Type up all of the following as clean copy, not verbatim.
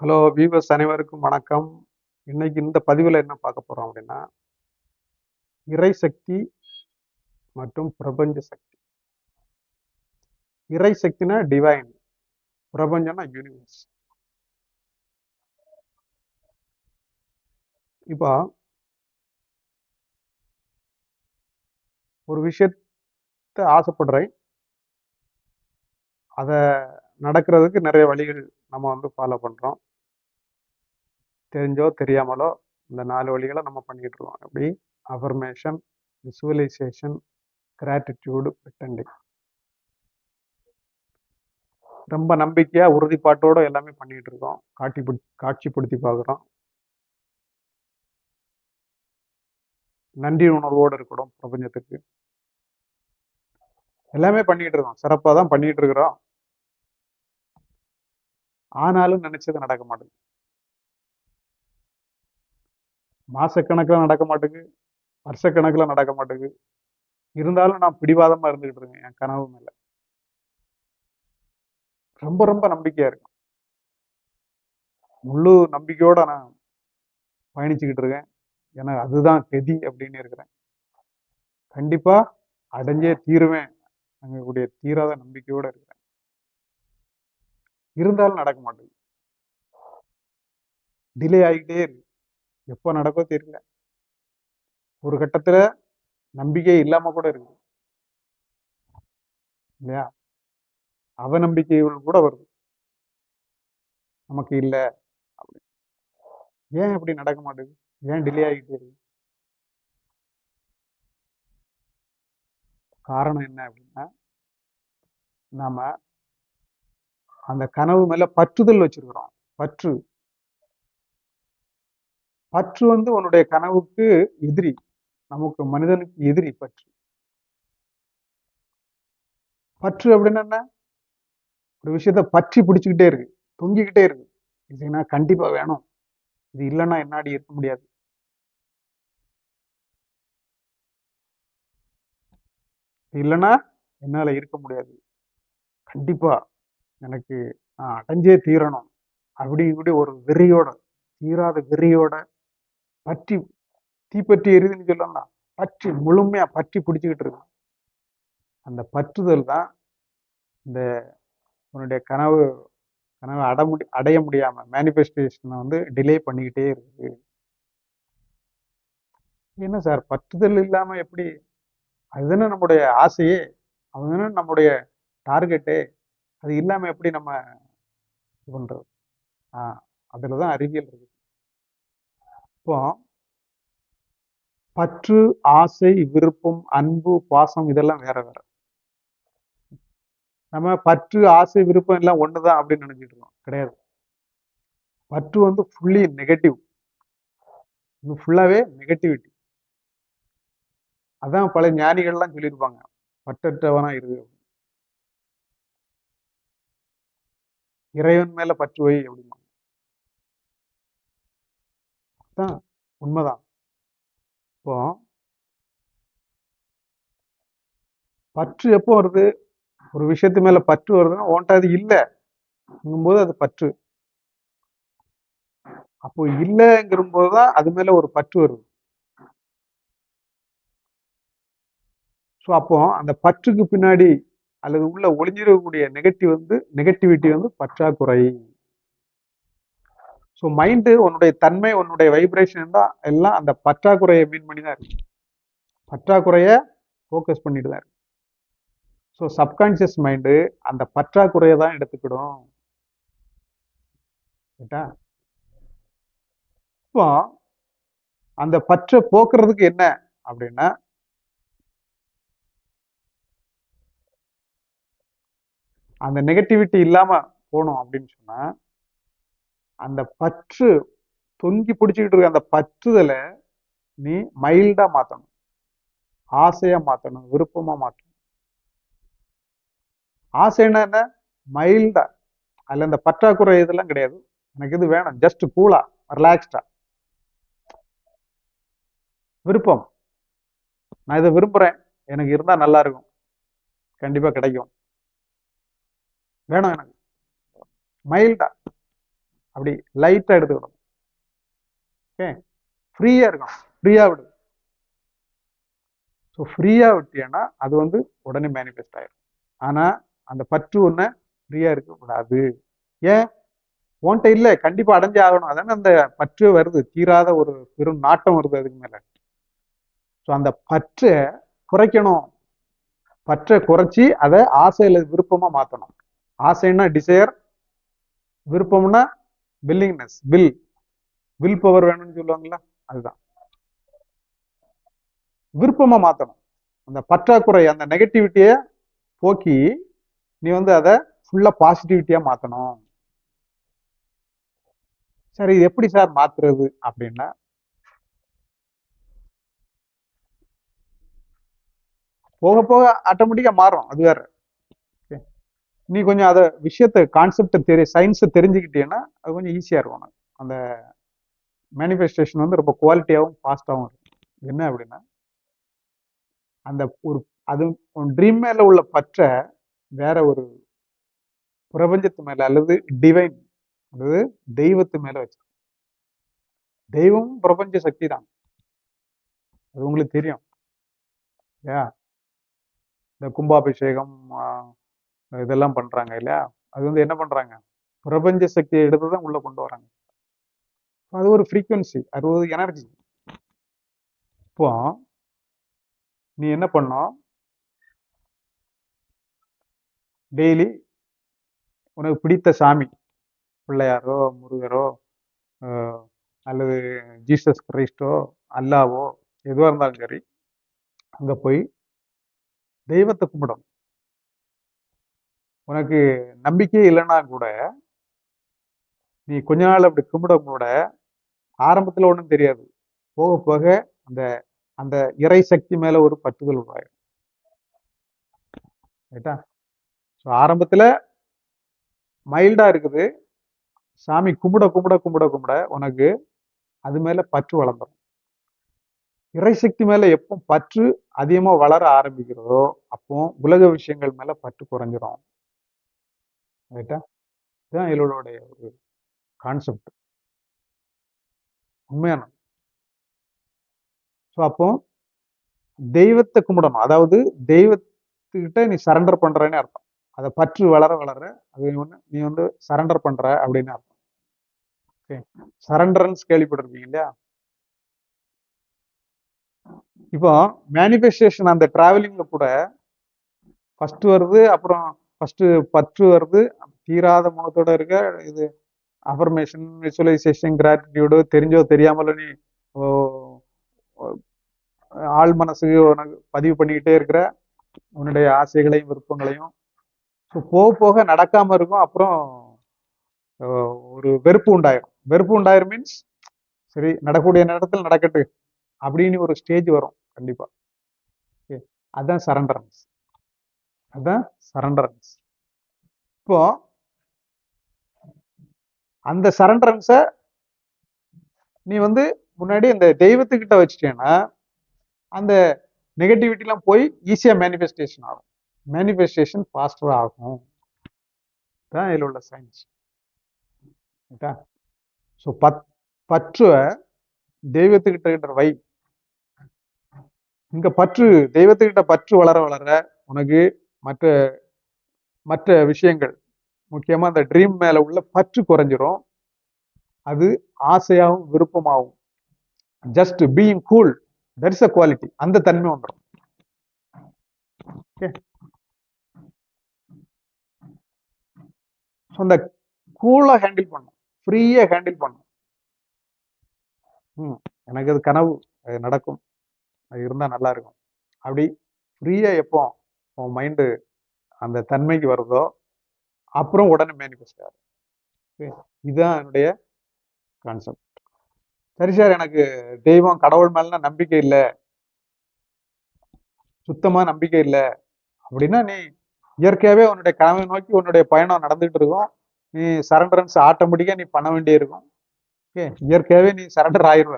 Hello viewers அனைவருக்கும் வணக்கம். இன்னைக்கு இந்த பதிவில் என்ன பார்க்க போறோம் அப்படின்னா, இறை சக்தி மற்றும் பிரபஞ்ச சக்தி. இறை சக்தினா டிவைன், பிரபஞ்சம்னா யூனிவர்ஸ். இப்போ ஒரு விஷயத்த ஆசைப்படுறேன், அதை நடக்கிறதுக்கு நிறைய வழிகள் நம்ம ஃபாலோ பண்றோம். தெரிஞ்சோ தெரியாமலோ இந்த 4 வழிகளை நம்ம பண்ணிட்டு இருக்கோம். எப்படி? Affirmation, visualization, gratitude, pretending. ரொம்ப நம்பிக்கையா உறுதிப்பாட்டோட எல்லாமே பண்ணிட்டு இருக்கோம். காட்சிப்படுத்தி பார்க்குறோம். நன்றி உணர்வோடு இருக்கணும் பிரபஞ்சத்துக்கு. எல்லாமே பண்ணிட்டு இருக்கோம். சிறப்பாக தான் பண்ணிட்டு இருக்கிறோம். ஆனாலும் நினைச்சது நடக்க மாட்டேங்குது. மாசக்கணக்கில் நடக்க மாட்டேங்குது, வருஷக்கணக்கில் நடக்க மாட்டேங்குது. இருந்தாலும் நான் பிடிவாதமா இருந்துகிட்டு இருக்கேன் என் கனவு மேல. ரொம்ப ரொம்ப நம்பிக்கையா இருக்கும். முழு நம்பிக்கையோட நான் பயணிச்சுக்கிட்டு இருக்கேன். எனக்கு அதுதான் கதி அப்படின்னு இருக்கிறேன். கண்டிப்பா அடைஞ்சே தீருவேன் அங்கக்கூடிய தீராத நம்பிக்கையோட இருக்கிறேன். இருந்தாலும் நடக்க மாட்டேங்குது. டிலே ஆகிட்டே இருக்கு. எப்போ நடக்கோ தெரியல. ஒரு கட்டத்துல நம்பிக்கை இல்லாம கூட இருக்கு இல்லையா? அவநம்பிக்கைகள் கூட வருது. நமக்கு இல்ல அப்படி. ஏன் இப்படி நடக்க மாட்டேங்குது? ஏன் டிலே ஆகிட்டே இருக்கு? காரணம் என்ன அப்படின்னா, நாம அந்த கனவு மேல பற்றுதல் வச்சிருக்கிறோம். பற்று பற்று உன்னுடைய கனவுக்கு எதிரி. நமக்கு மனிதனுக்கு எதிரி பற்று. பற்று அப்படின்னா என்ன? ஒரு விஷயத்த பற்றி பிடிச்சுக்கிட்டே இருக்கு, தொங்கிக்கிட்டே இருக்கு. இதுனா கண்டிப்பா வேணும், இது இல்லைன்னா என்னாடி இருக்க முடியாது. இல்லைன்னா என்னால இருக்க முடியாது. கண்டிப்பா எனக்கு நான் அடைஞ்சே தீரணும் அப்படி இப்படி ஒரு வெறியோட, தீராத வெறியோட பற்றி தீப்பற்றி எரியுதுன்னு சொல்லலாம். பற்றி முழுமையா பற்றி பிடிச்சுக்கிட்டு இருக்கு. அந்த பற்றுதல் தான் இந்த உன்னுடைய கனவு கனவை அடைய முடியாம மேனிஃபெஸ்டேஷனை டிலே பண்ணிக்கிட்டே இருக்கு. என்ன சார் பற்றுதல் இல்லாம எப்படி? அதுதானே நம்முடைய ஆசையே, அதுதானே நம்முடைய டார்கெட்டே. அது இல்லாம எப்படி நம்ம இது பண்றது? அதுலதான் அறிவியல் இருக்கு. இப்போ பற்று, ஆசை, விருப்பம், அன்பு, பாசம் இதெல்லாம் வேற வேற. நம்ம பற்று, ஆசை, விருப்பம் எல்லாம் ஒண்ணுதான் அப்படின்னு நினைச்சிட்டு இருக்கோம். கிடையாது. பற்று ஃபுல்லி நெகட்டிவ். ஃபுல்லாவே நெகட்டிவிட்டி. அதான் பல ஞானிகள்லாம் சொல்லியிருப்பாங்க, பற்றற்றவனா இருக்கு, இறைவன் மேல பற்று வை அப்படிமா. உண்மைதான். இப்போ பற்று எப்போ வருது? ஒரு விஷயத்து மேல பற்று வருதுன்னா உன்ட்ட அது இல்லைங்கும்போது அது பற்று. அப்போ இல்லைங்கிற போதுதான் அது மேல ஒரு பற்று வருது. ஸோ அப்போ அந்த பற்றுக்கு பின்னாடி அல்லது உள்ள ஒளிஞ்சிருக்கக்கூடிய நெகட்டிவிட்டி பற்றாக்குறை. ஸோ மைண்டு உன்னுடைய தன்மை, உன்னுடைய வைப்ரேஷன் தான் எல்லாம் அந்த பற்றாக்குறையை மீன் பண்ணி தான் இருக்கு. பற்றாக்குறைய ஃபோக்கஸ் பண்ணிட்டு தான் இருக்கு. ஸோ சப்கான்சியஸ் மைண்டு அந்த பற்றாக்குறையை தான் எடுத்துக்கிடும். இப்போ அந்த பற்றை போக்குறதுக்கு என்ன அப்படின்னா, அந்த நெகட்டிவிட்டி இல்லாம போகணும் அப்படின்னு சொன்னா, அந்த பற்று தொங்கி பிடிச்சுக்கிட்டு இருக்க அந்த பற்றுதலை நீ மைல்டா மாத்தணும், ஆசையா மாத்தணும், விருப்பமா மாத்தணும். ஆசைன்னா என்ன? மைல்டா. அதுல இந்த பற்றாக்குறை இதெல்லாம் கிடையாது. எனக்கு இது வேணும், ஜஸ்ட் கூலா ரிலாக்ஸ்டா. விருப்பம், நான் இதை விரும்புறேன், எனக்கு இருந்தா நல்லா இருக்கும், கண்டிப்பா கிடைக்கும், வேணும் எனக்கு, மைல்டா. அப்படி லைட்டா எடுத்துக்கணும். ஓகே, ஃப்ரீயா இருக்கணும், ஃப்ரீயா விடு. ஸோ ஃப்ரீயா விட்டியன்னா அது வந்து உடனே மேனிஃபெஸ்ட் ஆயிடும். ஆனா அந்த பற்று ஒண்ணு ஃப்ரீயா இருக்கக்கூடாது. ஏன்? உன்கிட்ட இல்லை, கண்டிப்பா அடைஞ்சே ஆகணும். அதானே அந்த பற்று வருது, தீராத ஒரு பெரும் நாட்டம் வருது அதுக்கு மேல. ஸோ அந்த பற்றை குறைக்கணும். பற்றை குறைச்சி அதை ஆசையில விருப்பமா மாத்தணும். ஆசைன்னா டிசையர், விருப்பம்னா வில்லிங்னஸ், வில் பவர் வேணும்னு சொல்லுவாங்களா, அதுதான். விருப்பமா மாத்தணும். அந்த பற்றாக்குறை, அந்த நெகட்டிவிட்டியை போக்கி நீ வந்து அதை ஃபுல்லா பாசிட்டிவிட்டியா மாத்தணும். சரி, இது எப்படி சார் மாத்துறது அப்படின்னா, போக போக ஆட்டோமேட்டிக்கா மாறும், அது வேற. நீ கொஞ்சம் அதை விஷயத்தை கான்செப்ட் சயின்ஸை தெரிஞ்சுக்கிட்டீங்கன்னா அது கொஞ்சம் ஈஸியா இருக்கும் உனக்கு. அந்த மேனிஃபெஸ்டேஷன் வந்து ரொம்ப குவாலிட்டியாகவும் ஃபாஸ்டாகவும் இருக்கும். என்ன அப்படின்னா, அந்த ஒரு அது ட்ரீம் மேல உள்ள பற்ற வேற ஒரு பிரபஞ்சத்து மேல அல்லது டிவைன், அதாவது தெய்வத்து மேல வச்சு. தெய்வம் பிரபஞ்ச சக்தி தான், அது உங்களுக்கு தெரியும். இந்த கும்பாபிஷேகம் இதெல்லாம் பண்றாங்க இல்லையா, அது வந்து என்ன பண்றாங்க, பிரபஞ்ச சக்தியை எடுத்துதான் உள்ள கொண்டு வராங்க. அது ஒரு ஃப்ரீக்வன்சி, அது ஒரு எனர்ஜி. இப்போ நீ என்ன பண்ணும், டெய்லி உனக்கு பிடித்த சாமி, பிள்ளையாரோ முருகரோ அல்லது ஜீசஸ் கிரைஸ்டோ அல்லாவோ எதுவாக இருந்தாலும் சரி, அங்க போய் தெய்வத்தை கும்பிடும். உனக்கு நம்பிக்கையே இல்லைன்னா கூட நீ கொஞ்ச நாள் அப்படி கும்பிட கூட ஆரம்பத்துல ஒன்றும் தெரியாது, போக போக அந்த அந்த இறை சக்தி மேல ஒரு பற்றுதல் உருவாயிடும். ரைட்டா? ஸோ ஆரம்பத்துல மைல்டா இருக்குது, சாமி கும்பிட கும்பிட கும்பிட கும்பிட உனக்கு அது மேல பற்று வளர்ந்துடும். இறைசக்தி மேல எப்போ பற்று அதிகமா வளர ஆரம்பிக்கிறதோ அப்போ உலக விஷயங்கள் மேல பற்று குறைஞ்சிடும். ரைட்டா? இதுதான் இவளுடைய ஒரு கான்செப்ட், உண்மையான. ஸோ அப்போ தெய்வத்தை கும்பிடணும், அதாவது தெய்வத்துக்கிட்ட நீ சரண்டர் பண்றேன்னு அர்த்தம். அதை பற்று வளர வளர அது நீ வந்து சரண்டர் பண்ற அப்படின்னு அர்த்தம். சரண்டரன்ஸ் கேள்விப்பட்டிருக்கீங்க இல்லையா? இப்போ மேனிஃபெஸ்டேஷன் அந்த டிராவலிங்ல கூட ஃபர்ஸ்ட் வருது, அப்புறம் ஃபர்ஸ்ட் பற்று வருது, தீராத முகத்தோட இருக்க. இது அஃபர்மேஷன், விசுவலைசேஷன், கிராட்டிடியூடு தெரிஞ்சோ தெரியாமலோ நீ ஆள் மனசுக்கு உனக்கு பதிவு பண்ணிக்கிட்டே இருக்கிற உன்னுடைய ஆசைகளையும் விருப்பங்களையும். ஸோ போக போக நடக்காம இருக்கும், அப்புறம் ஒரு வெறுப்பு உண்டாயிரும். வெறுப்பு உண்டாயிரும் மீன்ஸ் சரி நடக்கக்கூடிய நேரத்தில் நடக்கட்டு அப்படின்னு ஒரு ஸ்டேஜ் வரும் கண்டிப்பா. அதுதான் சரண்டரன்ஸ், அதுதான் சரண்டரன்ஸ். இப்போ அந்த சரண்டரன்ஸை நீ வந்து முன்னாடி இந்த தெய்வத்துக்கிட்ட வச்சுட்டேன்னா அந்த நெகட்டிவிட்டிலாம் போய் ஈஸியா மேனிஃபெஸ்டேஷன் ஆகும், மேனிஃபெஸ்டேஷன் ஃபாஸ்டரா ஆகும். தான் இதில் உள்ள சயின்ஸ். ஸோ பற்று தெய்வத்துக்கிட்ட வை. இங்க பற்று தெய்வத்துக்கிட்ட பற்று வளர வளர உனக்கு மற்ற மற்ற விஷயங்கள், முக்கியமா அந்த ட்ரீம் மேல உள்ள பற்று குறைஞ்சிரும். அது ஆசையாகவும் விருப்பமாகும். Just being cool, that is a quality, அந்த தன்மை வந்துடும். அந்த கூலா ஹேண்டில் பண்ணும், ஃப்ரீயா ஹேண்டில் பண்ணும். எனக்கு அது கனவு, அது நடக்கும், அது இருந்தா நல்லா இருக்கும். அப்படி ஃப்ரீயா எப்போ உன் மைண்டு அந்த தன்மைக்கு வருதோ அப்புறம் உடனே மேனிஃபெஸ்ட் ஆகும். இதுதான் என்னுடைய கான்செப்ட். சரி சார், எனக்கு தெய்வம் கடவுள் மேலாம் நம்பிக்கை இல்லை, சுத்தமா நம்பிக்கை இல்லை அப்படின்னா நீ இயற்கையாவே உன்னுடைய கனவை நோக்கி உன்னுடைய பயணம் நடந்துட்டு இருக்கும். நீ சரண்டரன்ஸ் ஆட்டோமேட்டிக்கா நீ பண்ண வேண்டிய இருக்கும். ஓகே, இயற்கையாவே நீ சரண்டர் ஆயிடுவ.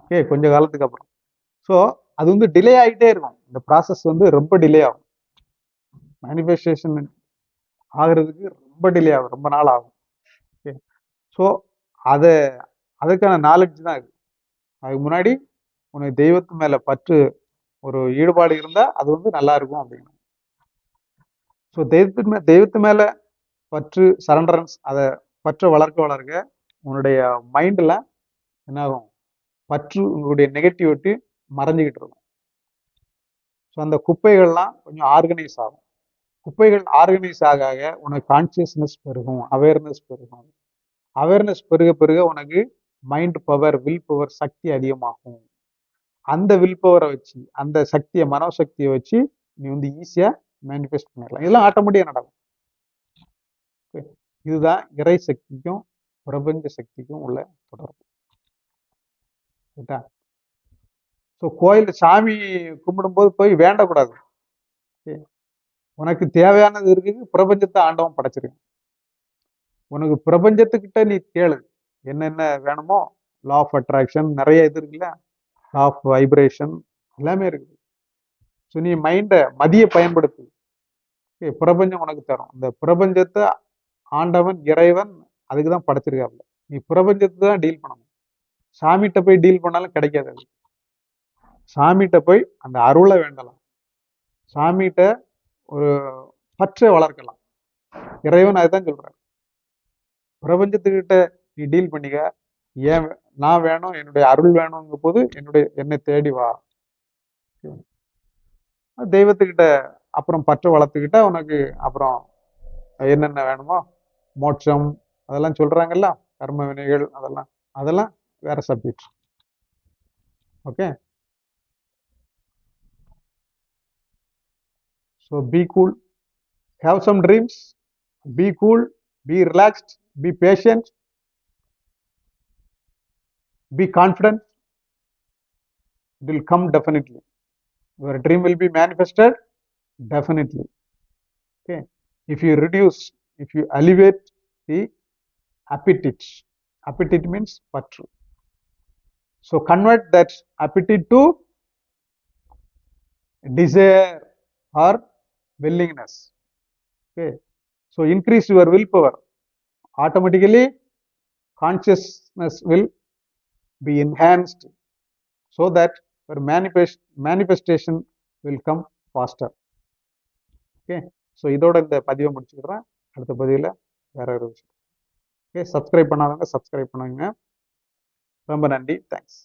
ஓகே, கொஞ்ச காலத்துக்கு அப்புறம். ஸோ அது வந்து டிலே ஆகிட்டே இருக்கும், இந்த ப்ராசஸ் வந்து ரொம்ப டிலே ஆகும். மேனிஃபெஸ்டேஷன் ஆகிறதுக்கு ரொம்ப டிலே ஆகும், ரொம்ப நாள் ஆகும். ஓகே, ஸோ அதை அதுக்கான நாலேஜ் தான் இது. அதுக்கு முன்னாடி உனக்கு தெய்வத்து மேல பற்று ஒரு ஈடுபாடு இருந்தா அது வந்து நல்லா இருக்கும் அப்படின்னு. ஸோ தெய்வத்து மேல பற்று சரண்டரன்ஸ் அதை பற்ற வளர்க்க உன்னுடைய மைண்ட்ல என்ன ஆகும், பற்று உங்களுடைய நெகட்டிவிட்டி மறைஞ்சிக்கிட்டு இருக்கும். ஸோ அந்த குப்பைகள்லாம் கொஞ்சம் ஆர்கனைஸ் ஆகும். குப்பைகள் ஆர்கனைஸ் ஆக உனக்கு கான்சியஸ்னஸ் பெருகும், அவேர்னஸ் பெருகும். அவேர்னஸ் பெருக பெருக உனக்கு மைண்ட் பவர், வில் பவர், சக்தி அதிகமாகும். அந்த வில் பவரை வச்சு, அந்த சக்தியை, மனோசக்தியை வச்சு நீ வந்து ஈஸியா மேனிஃபெஸ்ட் பண்ணிடலாம். இதெல்லாம் ஆட்டோமேட்டிக்கா நடக்கும். இதுதான் இறை சக்திக்கும் பிரபஞ்ச சக்திக்கும் உள்ள தொடர்பு. ஸோ கோயில் சாமி கும்பிடும்போது போய் வேண்டக்கூடாது. உனக்கு தேவையானது இருக்குது, பிரபஞ்சத்தை ஆண்டவன் படைச்சிருக்கான். உனக்கு பிரபஞ்சத்துக்கிட்ட நீ கேளு, என்னென்ன வேணுமோ. லா ஆஃப் அட்ராக்ஷன் நிறைய இது இருக்குல்ல, லா ஆஃப் வைப்ரேஷன் எல்லாமே இருக்குது. ஸோ நீ மைண்டை மதிய பயன்படுத்து, பிரபஞ்சம் உனக்கு தரும். இந்த பிரபஞ்சத்தை ஆண்டவன் இறைவன் அதுக்கு தான் படைச்சிருக்காப்ல. நீ பிரபஞ்சத்தை தான் டீல் பண்ணணும். சாமிகிட்ட போய் டீல் பண்ணாலும் கிடைக்காது. அது சாமிகிட்ட போய் அந்த அருளை வேண்டலாம், சாமிகிட்ட ஒரு பற்றை வளர்க்கலாம். இறைவன் அதுதான் சொல்றாரு. பிரபஞ்சத்துக்கிட்ட நீ டீல் பண்ணிக்க, ஏன் நான் வேணும், என்னுடைய அருள் வேணுங்கும் போது என்னை தேடி வா. தெய்வத்துக்கிட்ட அப்புறம் பற்று வளர்த்துக்கிட்ட உனக்கு அப்புறம் என்னென்ன வேணுமோ, மோட்சம் அதெல்லாம் சொல்றாங்கல்ல, கர்ம வினைகள் அதெல்லாம் வேற subject. Okay, so be cool, have some dreams, be cool, be relaxed, be patient, be confident. It will come definitely. Your dream will be manifested definitely. Okay, if you elevate the appetite means patru. So convert that appetite to desire or willingness. Okay, so increase your willpower, automatically consciousness will be enhanced, so that your manifestation will come faster. Okay, so இதோட இந்த பதிவை முடிச்சுக்கிறேன். அடுத்த பதிவில் வேற ஒரு விஷயம். Okay, subscribe பண்ணாதவங்க சப்ஸ்கிரைப் பண்ணுங்க. ரொம்ப நன்றி, தேங்க்ஸ்.